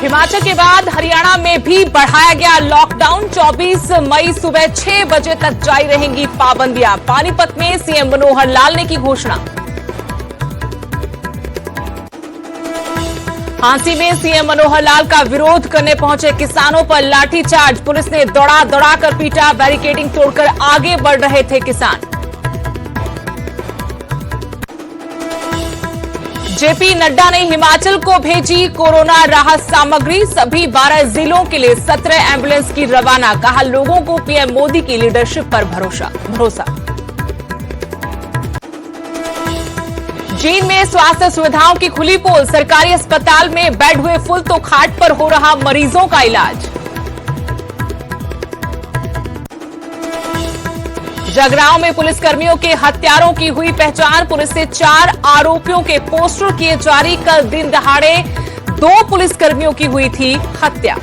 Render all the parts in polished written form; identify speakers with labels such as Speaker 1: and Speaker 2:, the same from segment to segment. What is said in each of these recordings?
Speaker 1: हिमाचल के बाद हरियाणा में भी बढ़ाया गया लॉकडाउन। 24 मई सुबह 6 बजे तक जारी रहेंगी पाबंदियां। पानीपत में सीएम मनोहर लाल ने की घोषणा। हांसी में सीएम मनोहर लाल का विरोध करने पहुंचे किसानों पर लाठीचार्ज। पुलिस ने दौड़ा कर पीटा। बैरिकेडिंग तोड़कर आगे बढ़ रहे थे किसान। जेपी नड्डा ने हिमाचल को भेजी कोरोना राहत सामग्री। सभी 12 जिलों के लिए 17 एम्बुलेंस की रवाना। कहा, लोगों को पीएम मोदी की लीडरशिप पर भरोसा। चीन में स्वास्थ्य सुविधाओं की खुली पोल। सरकारी अस्पताल में बेड हुए फुल तो खाट पर हो रहा मरीजों का इलाज। जगरांव में पुलिसकर्मियों के हत्यारों की हुई पहचान। पुलिस से 4 आरोपियों के पोस्टर किए जारी। कल दिन दहाड़े 2 पुलिसकर्मियों की हुई थी हत्या।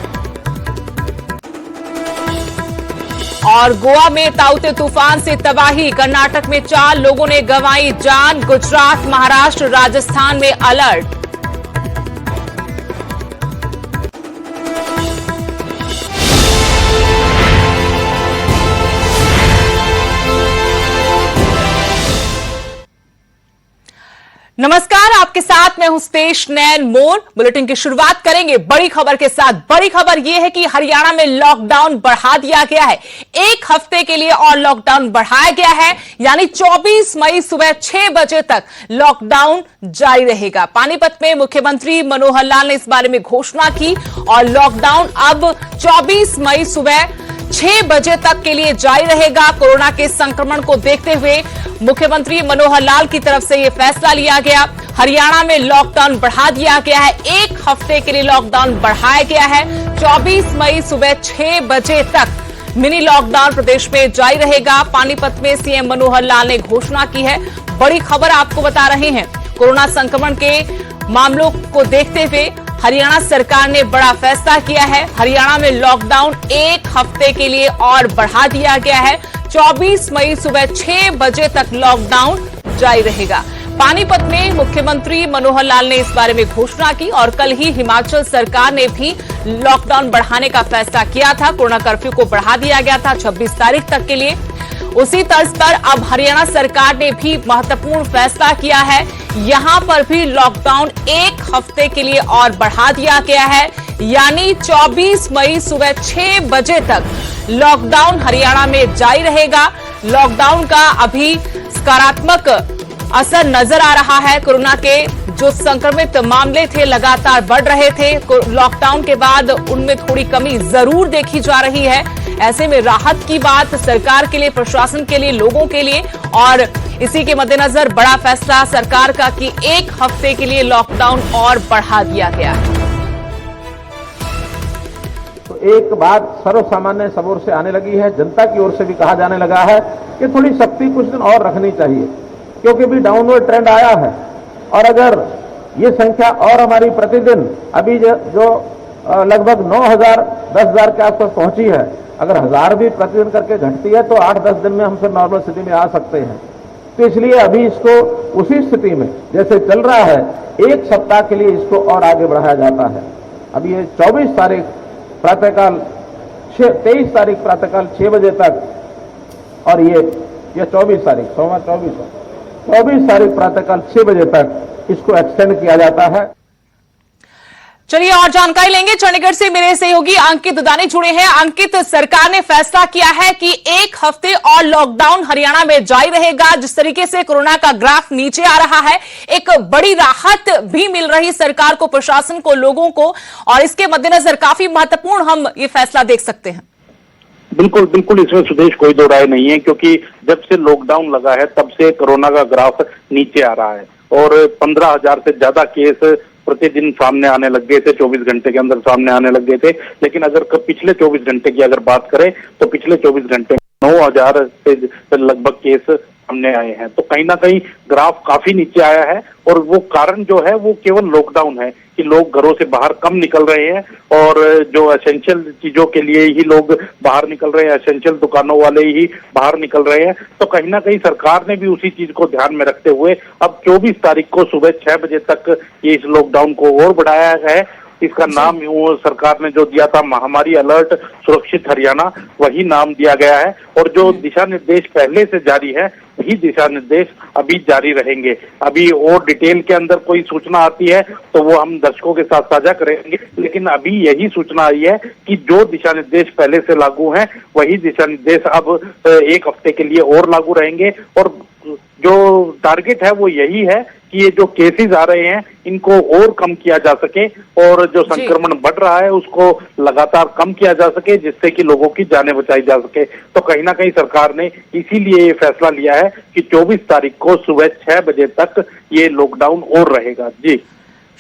Speaker 1: और गोवा में ताउते तूफान से तबाही। कर्नाटक में 4 लोगों ने गंवाई जान। गुजरात, महाराष्ट्र, राजस्थान में अलर्ट। नमस्कार, आपके साथ मैं हूं स्तेश नैन मोर। बुलेटिन की शुरुआत करेंगे बड़ी खबर के साथ। बड़ी खबर यह है कि हरियाणा में लॉकडाउन बढ़ा दिया गया है। 1 हफ्ते के लिए और लॉकडाउन बढ़ाया गया है, यानी 24 मई सुबह 6 बजे तक लॉकडाउन जारी रहेगा। पानीपत में मुख्यमंत्री मनोहर लाल ने इस बारे में घोषणा की और लॉकडाउन अब 24 मई सुबह 6 बजे तक के लिए जारी रहेगा। कोरोना के संक्रमण को देखते हुए मुख्यमंत्री मनोहर लाल की तरफ से यह फैसला लिया गया। हरियाणा में लॉकडाउन बढ़ा दिया गया है। 1 हफ्ते के लिए लॉकडाउन बढ़ाया गया है। 24 मई सुबह 6 बजे तक मिनी लॉकडाउन प्रदेश में जारी रहेगा। पानीपत में सीएम मनोहर लाल ने घोषणा की है। बड़ी खबर आपको बता रहे हैं। कोरोना संक्रमण के मामलों को देखते हुए हरियाणा सरकार ने बड़ा फैसला किया है। हरियाणा में लॉकडाउन 1 हफ्ते के लिए और बढ़ा दिया गया है। 24 मई सुबह 6 बजे तक लॉकडाउन जारी रहेगा। पानीपत में मुख्यमंत्री मनोहर लाल ने इस बारे में घोषणा की और कल ही हिमाचल सरकार ने भी लॉकडाउन बढ़ाने का फैसला किया था। कोरोना कर्फ्यू को बढ़ा दिया गया था 26 तारीख तक के लिए। उसी तर्ज पर अब हरियाणा सरकार ने भी महत्वपूर्ण फैसला किया है। यहां पर भी लॉकडाउन 1 हफ्ते के लिए और बढ़ा दिया गया है, यानी 24 मई सुबह 6 बजे तक लॉकडाउन हरियाणा में जारी रहेगा। लॉकडाउन का अभी सकारात्मक असर नजर आ रहा है। कोरोना के जो संक्रमित मामले थे लगातार बढ़ रहे थे। लॉकडाउन के बाद उनमें थोड़ी कमी जरूर देखी जा रही है। ऐसे में राहत की बात सरकार के लिए, प्रशासन के लिए, लोगों के लिए। और इसी के मद्देनजर बड़ा फैसला सरकार का कि 1 हफ्ते के लिए लॉकडाउन और बढ़ा दिया गया है।
Speaker 2: तो एक बात सर्वसामान्य सब ओर से आने लगी है, जनता की ओर से भी कहा जाने लगा है कि थोड़ी सख्ती कुछ दिन और रखनी चाहिए, क्योंकि भी डाउनवर्ड ट्रेंड आया है। और अगर ये संख्या और हमारी प्रतिदिन अभी जो लगभग 9,000 10,000 के आसपास पहुंची है, अगर 1000 भी प्रतिदिन करके घटती है तो 8-10 दिन में हम फिर नॉर्मल स्थिति में आ सकते हैं। तो इसलिए अभी इसको उसी स्थिति में जैसे चल रहा है 1 सप्ताह के लिए इसको और आगे बढ़ाया जाता है। अब ये 24 तारीख प्रातःकाल 23 तारीख प्रातःकाल 6 बजे तक और ये 24 तारीख सोमवार 24 तारीख प्रातःकाल 6 बजे तक इसको एक्सटेंड किया जाता है।
Speaker 1: चलिए और जानकारी लेंगे। चंडीगढ़ से मेरे सहयोगी अंकित दुदानी जुड़े हैं। अंकित, सरकार ने फैसला किया है कि 1 हफ्ते और लॉकडाउन हरियाणा में जारी रहेगा। जिस तरीके से कोरोना का ग्राफ नीचे आ रहा है, एक बड़ी राहत भी मिल रही सरकार को, प्रशासन को, लोगों को, और इसके मद्देनजर काफी महत्वपूर्ण हम ये फैसला देख सकते हैं।
Speaker 3: बिल्कुल बिल्कुल, इसमें सुदेश कोई दो राय नहीं है, क्योंकि जब से लॉकडाउन लगा है तब से कोरोना का ग्राफ नीचे आ रहा है और 15,000 से ज्यादा केस प्रतिदिन सामने आने लग गए थे। 24 घंटे के अंदर सामने आने लग गए थे। लेकिन अगर पिछले 24 घंटे की अगर बात करें तो पिछले 24 घंटे में 9,000 से लगभग केस सामने आए हैं। तो कहीं ना कहीं ग्राफ काफी नीचे आया है और वो कारण जो है वो केवल लॉकडाउन है कि लोग घरों से बाहर कम निकल रहे हैं और जो एसेंशियल चीजों के लिए ही लोग बाहर निकल रहे हैं, एसेंशियल दुकानों वाले ही बाहर निकल रहे हैं। तो कहीं ना कहीं सरकार ने भी उसी चीज को ध्यान में रखते हुए अब 24 तारीख को सुबह 6 बजे तक ये इस लॉकडाउन को और बढ़ाया है इसका नाम वो सरकार ने जो दिया था महामारी अलर्ट सुरक्षित हरियाणा, वही नाम दिया गया है। और जो दिशा निर्देश पहले से जारी है वही दिशा निर्देश अभी जारी रहेंगे। अभी और डिटेल के अंदर कोई सूचना आती है तो वो हम दर्शकों के साथ साझा करेंगे, लेकिन अभी यही सूचना आई है कि जो दिशा निर्देश पहले से लागू हैं वही दिशा निर्देश अब 1 हफ्ते के लिए और लागू रहेंगे। और जो टारगेट है वो यही है कि ये जो केसेस आ रहे हैं इनको और कम किया जा सके और जो संक्रमण बढ़ रहा है उसको लगातार कम किया जा सके, जिससे कि लोगों की जानें बचाई जा सके। तो कहीं ना कहीं सरकार ने इसीलिए ये फैसला लिया है कि 24 तारीख को सुबह 6 बजे तक ये लॉकडाउन और रहेगा। जी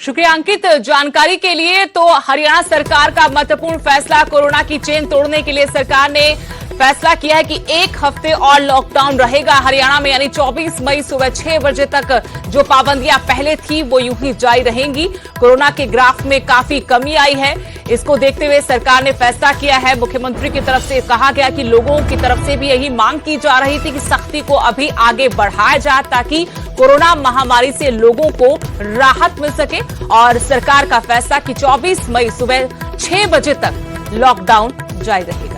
Speaker 1: शुक्रिया अंकित जानकारी के लिए। तो हरियाणा सरकार का महत्वपूर्ण फैसला, कोरोना की चेन तोड़ने के लिए सरकार ने फैसला किया है कि 1 हफ्ते और लॉकडाउन रहेगा हरियाणा में, यानी 24 मई सुबह 6 बजे तक जो पाबंदियां पहले थी वो यूं ही जारी रहेंगी। कोरोना के ग्राफ में काफी कमी आई है, इसको देखते हुए सरकार ने फैसला किया है। मुख्यमंत्री की तरफ से कहा गया कि लोगों की तरफ से भी यही मांग की जा रही थी कि सख्ती को अभी आगे बढ़ाया जाए ताकि कोरोना महामारी से लोगों को राहत मिल सके। और सरकार का फैसला कि 24 मई सुबह 6 बजे तक लॉकडाउन जारी रहेगा।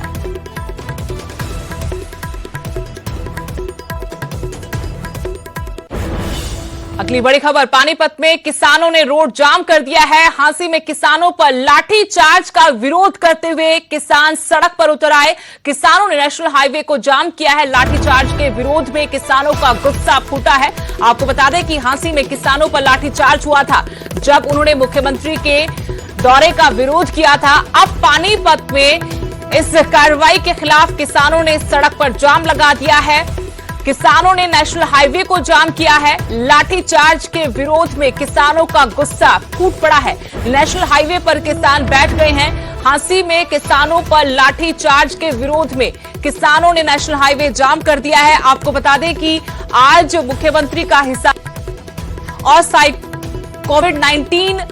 Speaker 1: अगली बड़ी खबर, पानीपत में किसानों ने रोड जाम कर दिया है। हांसी में किसानों पर लाठी चार्ज का विरोध करते हुए किसान सड़क पर उतर आए। किसानों ने नेशनल हाईवे को जाम किया है। लाठी चार्ज के विरोध में किसानों का गुस्सा फूटा है। आपको बता दें कि हांसी में किसानों पर लाठी चार्ज हुआ था जब उन्होंने मुख्यमंत्री के दौरे का विरोध किया था। अब पानीपत में इस कार्रवाई के खिलाफ किसानों ने सड़क पर जाम लगा दिया है। किसानों ने नेशनल हाईवे को जाम किया है। लाठी चार्ज के विरोध में किसानों का गुस्सा फूट पड़ा है। नेशनल हाईवे पर किसान बैठ गए हैं। हांसी में किसानों पर लाठी चार्ज के विरोध में किसानों ने नेशनल हाईवे जाम कर दिया है। आपको बता दें कि आज मुख्यमंत्री का हिस्सा और साइट कोविड-19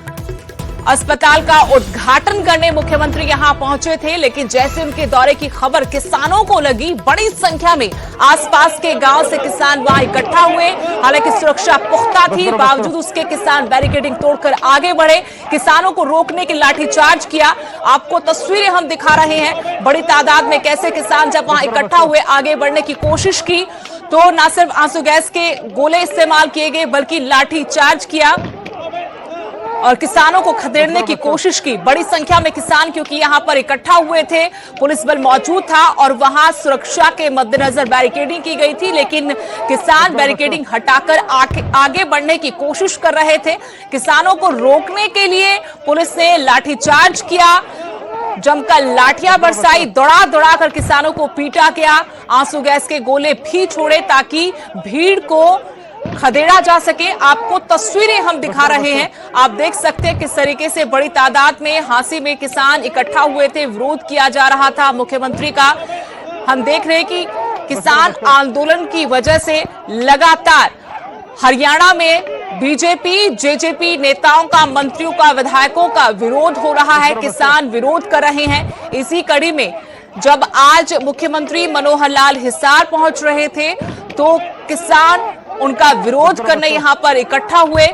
Speaker 1: अस्पताल का उद्घाटन करने मुख्यमंत्री यहां पहुंचे थे, लेकिन जैसे उनके दौरे की खबर किसानों को लगी, बड़ी संख्या में आसपास के गांव से किसान वहां इकट्ठा हुए। हालांकि सुरक्षा पुख्ता थी, बावजूद उसके किसान बैरिकेडिंग तोड़कर आगे बढ़े। किसानों को रोकने की लाठीचार्ज किया। आपको तस्वीरें हम दिखा रहे हैं, बड़ी तादाद में कैसे किसान जब वहां इकट्ठा हुए आगे बढ़ने की कोशिश की तो न सिर्फ आंसू गैस के गोले इस्तेमाल किए गए बल्कि लाठीचार्ज किया और किसानों को खदेड़ने की कोशिश की। बड़ी संख्या में किसान क्योंकि यहां पर इकट्ठा हुए थे, पुलिस बल मौजूद था और वहां सुरक्षा के मद्देनजर बैरिकेडिंग की गई थी, लेकिन किसान बैरिकेडिंग हटाकर आगे बढ़ने की कोशिश कर रहे थे। किसानों को रोकने के लिए पुलिस ने लाठीचार्ज किया, जमकर लाठियां बरसाई, दौड़ा दौड़ा कर किसानों को पीटा गया। आंसू गैस के गोले भी छोड़े ताकि भीड़ को खदेड़ा जा सके। आपको तस्वीरें हम दिखा रहे हैं, आप देख सकते हैं किस तरीके से बड़ी तादाद में हांसी में किसान इकट्ठा हुए थे, विरोध किया जा रहा था मुख्यमंत्री का। हम देख रहे हैं कि किसान आंदोलन की वजह से लगातार हरियाणा में बीजेपी जेजेपी नेताओं का, मंत्रियों का, विधायकों का विरोध हो रहा है। किसान विरोध कर रहे हैं। इसी कड़ी में जब आज मुख्यमंत्री मनोहर लाल हिसार पहुंच रहे थे तो किसान उनका विरोध करने यहां पर इकट्ठा हुए।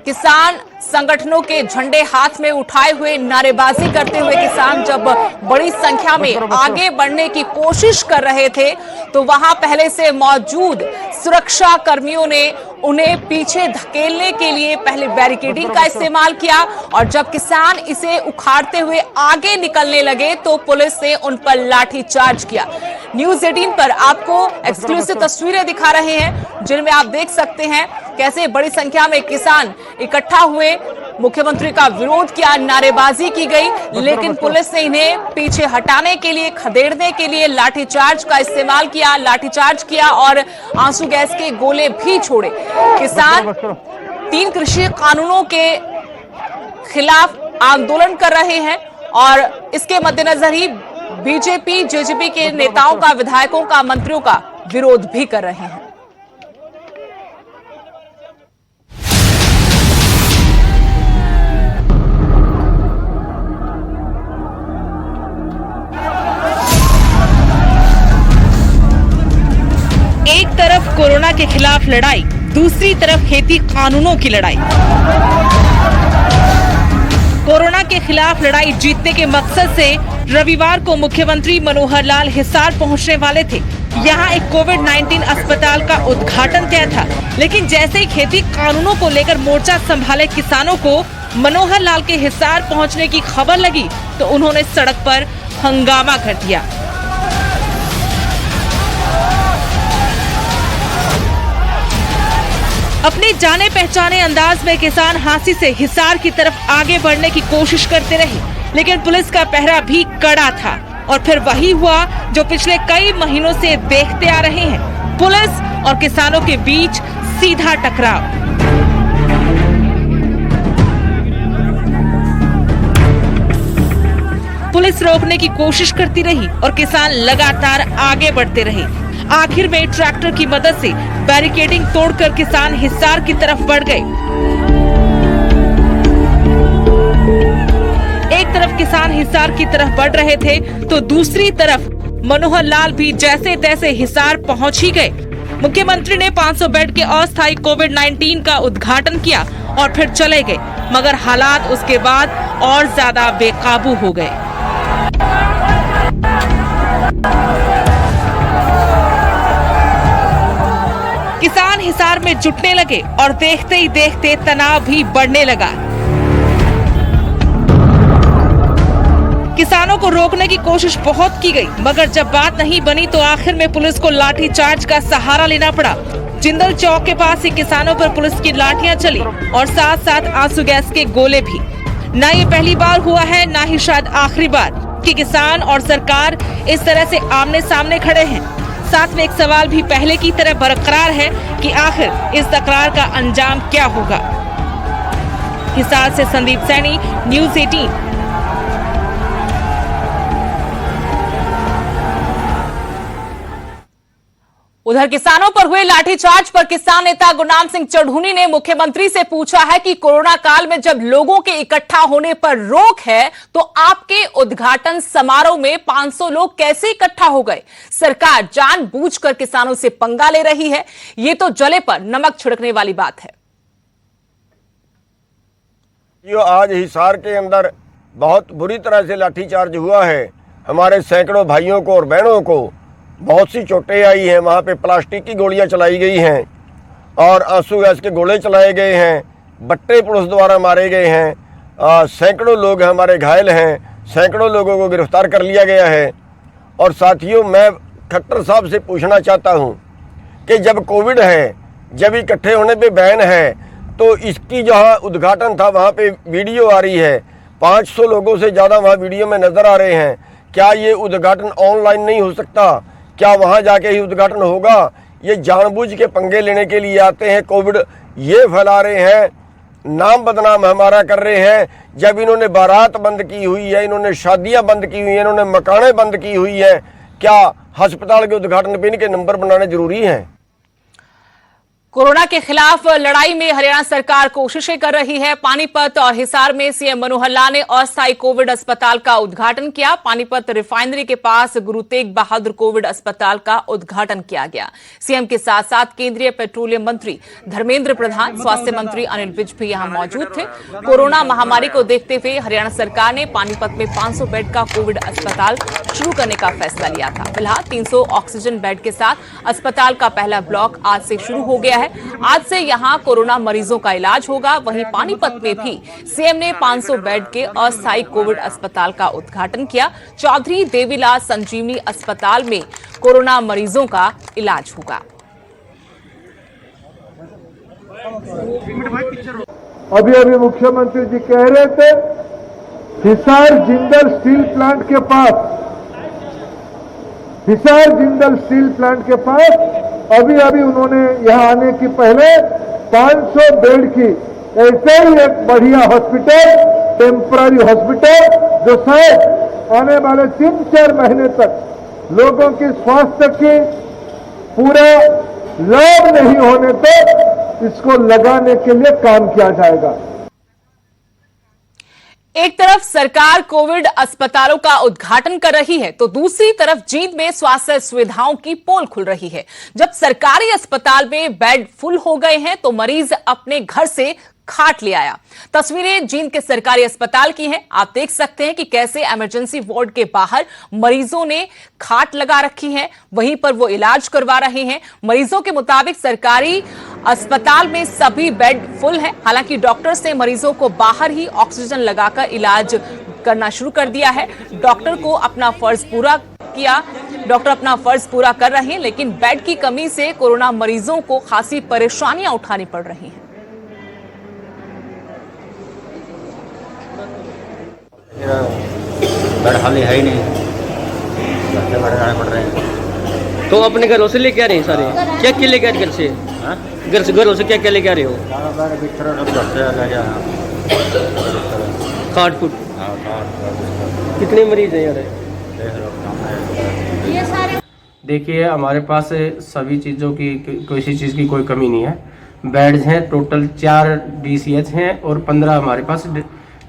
Speaker 1: किसान संगठनों के झंडे हाथ में उठाए हुए नारेबाजी करते हुए किसान जब बड़ी संख्या में आगे बढ़ने की कोशिश कर रहे थे तो वहां पहले से मौजूद सुरक्षा कर्मियों ने उन्हें पीछे धकेलने के लिए पहले बैरिकेडिंग का इस्तेमाल किया और जब किसान इसे उखाड़ते हुए आगे निकलने लगे तो पुलिस ने उन पर लाठीचार्ज किया। न्यूज 18 पर आपको एक्सक्लूसिव तस्वीरें दिखा रहे हैं जिनमें आप देख सकते हैं कैसे बड़ी संख्या में किसान इकट्ठा हुए, मुख्यमंत्री का विरोध किया, नारेबाजी की गई, लेकिन पुलिस ने इन्हें पीछे हटाने के लिए, खदेड़ने के लिए लाठीचार्ज का इस्तेमाल किया, लाठीचार्ज किया और आंसू गैस के गोले भी छोड़े। किसान 3 कृषि कानूनों के खिलाफ आंदोलन कर रहे हैं और इसके मद्देनजर ही बीजेपी जेजेपी के नेताओं का, विधायकों का, मंत्रियों का विरोध भी कर रहे हैं। एक तरफ कोरोना के खिलाफ लड़ाई, दूसरी तरफ खेती कानूनों की लड़ाई।
Speaker 4: कोरोना के खिलाफ लड़ाई जीतने के मकसद से रविवार को मुख्यमंत्री मनोहर लाल हिसार पहुंचने वाले थे। यहां एक कोविड-19 अस्पताल का उद्घाटन तय था, लेकिन जैसे ही खेती कानूनों को लेकर मोर्चा संभाले किसानों को मनोहर लाल के हिसार पहुंचने की खबर लगी तो उन्होंने सड़क पर हंगामा कर दिया। अपने जाने पहचाने अंदाज में किसान हांसी से हिसार की तरफ आगे बढ़ने की कोशिश करते रहे, लेकिन पुलिस का पहरा भी कड़ा था और फिर वही हुआ जो पिछले कई महीनों से देखते आ रहे हैं, पुलिस और किसानों के बीच सीधा टकराव। पुलिस रोकने की कोशिश करती रही और किसान लगातार आगे बढ़ते रहे। आखिर में ट्रैक्टर की मदद से बैरिकेडिंग तोड़कर किसान हिसार की तरफ बढ़ गए। एक तरफ किसान हिसार की तरफ बढ़ रहे थे तो दूसरी तरफ मनोहर लाल भी जैसे तैसे हिसार पहुंच ही गए। मुख्यमंत्री ने 500 बेड के अस्थायी कोविड-19 का उद्घाटन किया और फिर चले गए, मगर हालात उसके बाद और ज्यादा बेकाबू हो गए। किसान हिसार में जुटने लगे और देखते ही देखते तनाव भी बढ़ने लगा। किसानों को रोकने की कोशिश बहुत की गई, मगर जब बात नहीं बनी तो आखिर में पुलिस को लाठीचार्ज का सहारा लेना पड़ा। जिंदल चौक के पास ही किसानों पर पुलिस की लाठियां चली और साथ साथ आंसू गैस के गोले भी। न ये पहली बार हुआ है, न ही शायद आखिरी बार कि किसान और सरकार इस तरह से आमने सामने खड़े हैं। साथ में एक सवाल भी पहले की तरह बरकरार है कि आखिर इस तकरार का अंजाम क्या होगा। हिसार से संदीप सैनी, न्यूज़ 18।
Speaker 1: उधर किसानों पर हुए लाठीचार्ज पर किसान नेता गुरनाम सिंह चढ़ूनी ने मुख्यमंत्री से पूछा है कि कोरोना काल में जब लोगों के इकट्ठा होने पर रोक है तो आपके उद्घाटन समारोह में 500 लोग कैसे इकट्ठा हो गए? सरकार जानबूझकर किसानों से पंगा ले रही है। ये तो जले पर नमक छिड़कने वाली बात है।
Speaker 5: जो आज हिसार के अंदर बहुत बुरी तरह से लाठीचार्ज हुआ है, हमारे सैकड़ों भाइयों को और बहनों को बहुत सी चोटें आई हैं। वहाँ पे प्लास्टिक की गोलियां चलाई गई हैं और आंसू गैस के गोले चलाए गए हैं, बट्टे पुलिस द्वारा मारे गए हैं, सैकड़ों लोग हमारे घायल हैं, सैकड़ों लोगों को गिरफ्तार कर लिया गया है। और साथियों, मैं खट्टर साहब से पूछना चाहता हूँ कि जब कोविड है, जब इकट्ठे होने पे बैन है, तो इसकी जहाँ उद्घाटन था वहाँ पे वीडियो आ रही है, 500 लोगों से ज़्यादा वहाँ वीडियो में नज़र आ रहे हैं। क्या ये उद्घाटन ऑनलाइन नहीं हो सकता? क्या वहाँ जाके ही उद्घाटन होगा? ये जानबूझ के पंगे लेने के लिए आते हैं, कोविड ये फैला रहे हैं, नाम बदनाम हमारा कर रहे हैं। जब इन्होंने बारात बंद की हुई है, इन्होंने शादियां बंद की हुई हैं, इन्होंने मकानें बंद की हुई हैं, क्या अस्पताल के उद्घाटन पे इनके नंबर बनाने जरूरी हैं?
Speaker 1: कोरोना के खिलाफ लड़ाई में हरियाणा सरकार कोशिशें कर रही है। पानीपत और हिसार में सीएम मनोहर लाल ने अस्थायी कोविड अस्पताल का उद्घाटन किया। पानीपत रिफाइनरी के पास गुरु तेग बहादुर कोविड अस्पताल का उद्घाटन किया गया। सीएम के साथ साथ केंद्रीय पेट्रोलियम मंत्री धर्मेंद्र प्रधान, स्वास्थ्य मंत्री अनिल विज भी यहां मौजूद थे। कोरोना महामारी को देखते हुए हरियाणा सरकार ने पानीपत में 500 बेड का कोविड अस्पताल शुरू करने का फैसला लिया था। फिलहाल 300 ऑक्सीजन बेड के साथ अस्पताल का पहला ब्लॉक आज से शुरू हो गया है। आज से यहां कोरोना मरीजों का इलाज होगा। वहीं पानीपत में भी सीएम ने 500 बेड के अस्थायी कोविड अस्पताल का उद्घाटन किया। चौधरी देवीलाल संजीवनी अस्पताल में कोरोना मरीजों का इलाज होगा।
Speaker 6: अभी अभी मुख्यमंत्री जी कह रहे थे, हिसार जिंदल स्टील प्लांट के पास, हिसार जिंदल स्टील प्लांट के पास अभी अभी उन्होंने यहां आने की पहले 500 बेड की ऐसे ही एक बढ़िया हॉस्पिटल, टेम्पररी हॉस्पिटल, जो शायद आने वाले 3-4 महीने तक लोगों की स्वास्थ्य की पूरा लाभ नहीं होने तक इसको लगाने के लिए काम किया जाएगा।
Speaker 1: एक तरफ सरकार कोविड अस्पतालों का उद्घाटन कर रही है तो दूसरी तरफ जींद में स्वास्थ्य सुविधाओं की पोल खुल रही है। जब सरकारी अस्पताल में बेड फुल हो गए हैं तो मरीज अपने घर से खाट ले आया। तस्वीरें जींद के सरकारी अस्पताल की हैं। आप देख सकते हैं कि कैसे इमरजेंसी वार्ड के बाहर मरीजों ने खाट लगा रखी है, वहीं पर वो इलाज करवा रहे हैं। मरीजों के मुताबिक सरकारी अस्पताल में सभी बेड फुल है। हालांकि डॉक्टर्स ने मरीजों को बाहर ही ऑक्सीजन लगाकर इलाज करना शुरू कर दिया है। डॉक्टर अपना फर्ज पूरा कर रहे हैं, लेकिन बेड की कमी से कोरोना मरीजों को खासी परेशानियां उठानी पड़ रही हैं।
Speaker 7: बेड खाली है ही नहीं, घर से बाहर जाने पड़ रहे हैं।
Speaker 8: तो अपने घरों से लेके आ रहे हैं सारे? क्या क्या लेके आ रहे घर से? घरों से क्या क्या लेके आ रहे हो?
Speaker 7: बेड बिस्तर सब घर से ले गया।
Speaker 8: खाट फुट कितने मरीज हैं यार?
Speaker 9: देखिए, हमारे पास सभी चीज़ों की किसी चीज़ की कोई कमी नहीं है। बेड्स हैं टोटल 4 DCH हैं और 15 हमारे पास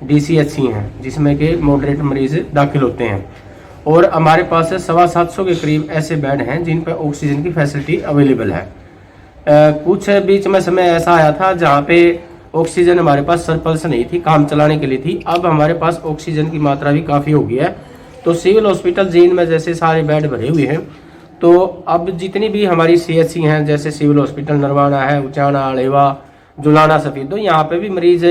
Speaker 9: DCHC हैं, जिसमें के मॉडरेट मरीज दाखिल होते हैं। और हमारे पास 750 के करीब ऐसे बेड हैं जिन पर ऑक्सीजन की फैसिलिटी अवेलेबल है। कुछ बीच में समय ऐसा आया था जहाँ पे ऑक्सीजन हमारे पास सरप्लस नहीं थी, काम चलाने के लिए थी। अब हमारे पास ऑक्सीजन की मात्रा भी काफ़ी हो गई है। तो सिविल हॉस्पिटल जींद में जैसे सारे बेड भरे हुए हैं, तो अब जितनी भी हमारी CHC हैं, जैसे सिविल हॉस्पिटल नरवाना है, उचाना, अलेवा, जुलाना, सफीदो, यहाँ पे भी मरीज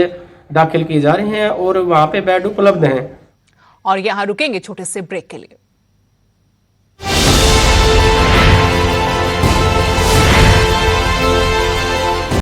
Speaker 9: दाखिल किए जा रहे हैं और वहाँ पे बेड उपलब्ध हैं।
Speaker 1: और यहाँ रुकेंगे छोटे से ब्रेक के लिए।